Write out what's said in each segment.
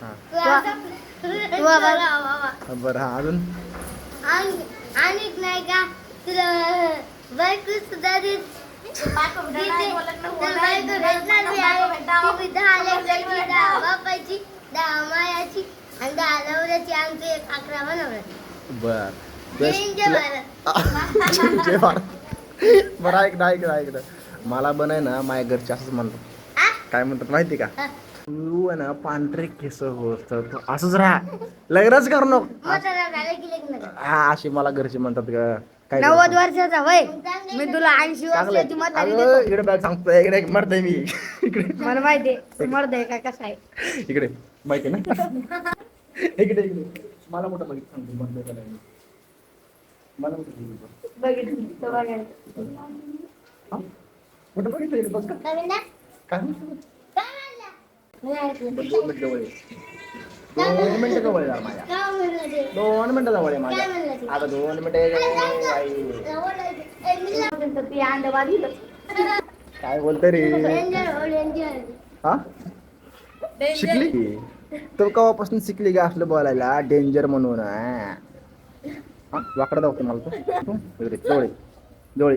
हा तू बाबा बरं हा अजून आणि नाही का तुला बायको सुद्धा बापाची 10 मायाची आणि 10 नवऱ्याची आमची 11 बनवण्याची बर जय बरं ऐक मला बनाय ना माझ्या घरचे असंच म्हणतात काय म्हणतात माहिती का तू आहे ना पांढरे केस होत असंच राहा लग्नच करू नको हा अशी मला घरचे म्हणतात ग काय 90 वर्षाचा वय मी तुला 80 वर्षाची म्हातारी देतो. इकडे बॅग सांगतो इकडे मरतय मी इकडे मला माहिती आहे मर्द आहे का कसा आहे इकडे माहिती ना इकडे मला मोठं बघित सांगतो मर्द का नाही मला मोठं बघितलं कुठं बघितलं बघ काय दोन मिनिटं जवळ आहे माझ्या 2 मिनिटं जवळ आहे माझ्या आता 2 मिनिटं काय बोलतोय रे हा शिकली तो केव्हापासून शिकली का असलं बोलायला डेंजर म्हणून वाकडा दाखवतो मला तू जवळ जवळ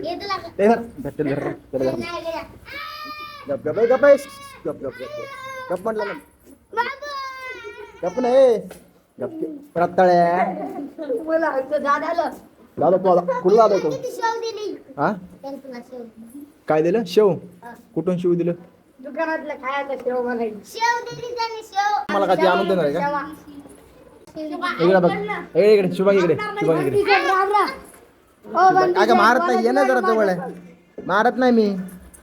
ते भेटेल गप गप गप गप गप गप म्हटलं ना गप नाही गप रत्ताळ्या दादा कुठं दादा तो हा काय दिलं शेव कुठून शेव दिलं दुकानातलं खायचं शेव बनायचं मला काय ते आणून देणार आहे का इकडे बघ इकडे शुभांगी इकडे काय का मारत नाही ये ना जरा जवळ आहे मारत नाही मी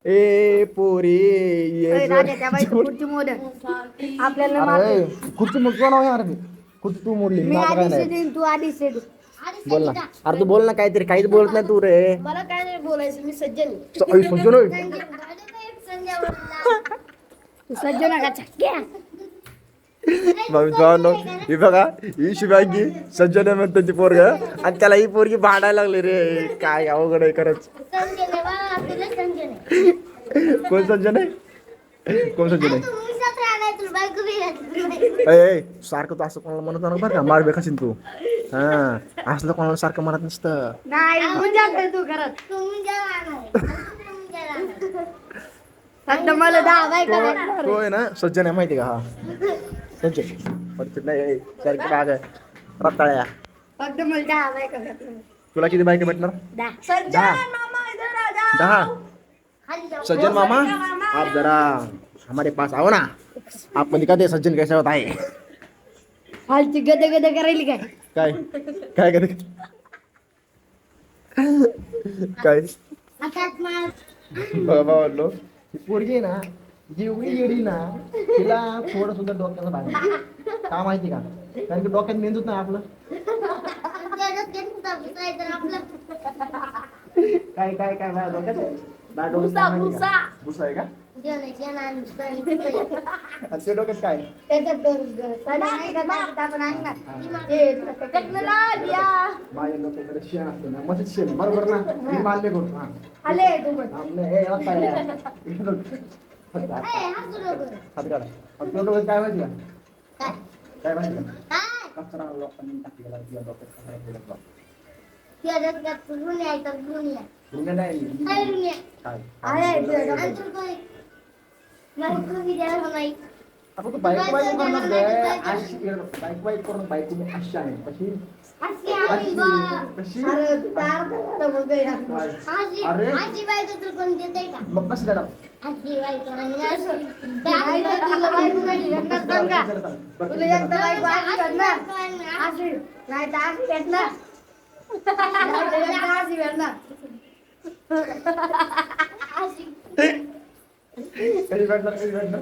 ए पोरी आपल्याला खुर्ची मुडतो ना यार मी खुर्ची तू मोडली मी माझं काय आधीच नाही देईन, तू आधीच दे. बोल ना अरे तू बोल ना काहीतरी काहीच बोलत नाही तू रे मला काय नाही बोलायचं मी सज्जन समजून तू सज्जन का चक्क्या ही बघा ही शिवांगी सज्जन म्हणतो ती पोरग आणि त्याला ही पोरगी भांडायला लागली रे काय अवघड आहे खरंच कोण सज्जन आहे कोण सज्जन आहे सारखं तू असं कोणाला म्हणत नाही बरं का मार बेकाशील तू हा असलं कोणाला सारखं म्हणत नसतं नाही तू करत मला 10 बायका तो आहे ना सज्जन आहे माहिती का हा सज्जन नाही सारखी बाग आहे रताळ्या फक्त मला 10 बायका भेटणार. तुला किती बायका भेटणार 10 सज्जन मामा आप जरा हमारे पास आओ ना आप दिखाते सज्जन कैसे होता है हालची गदे गदे करायली काय काय काय करते काय बाबा बोललो ही पोरगी आहे ना जेवढी येडी ना तिला थोडं सुद्धा डोक्याचा भाग नाही. का माहिती का कारण की डोक्यात मेंदूच नाही आपलं काय काय काय माझ्या डोक्यात भुसा आहे का आणि ते डोक्यात काय माझ्या डोक्याकडे शेण असतो ना मग शेण बरोबर ना मी मान्य करतो हा हात काढा काय माहिती का काय माहिती का कचरा लोकांनी टाकलेला तुझ्या डोक्यात आपण तू बाईक वाईक करून बाईक तुम्ही अशी आहे कशी कशी अरे मग कसं देणार कधी भेटणार कधी भेटणार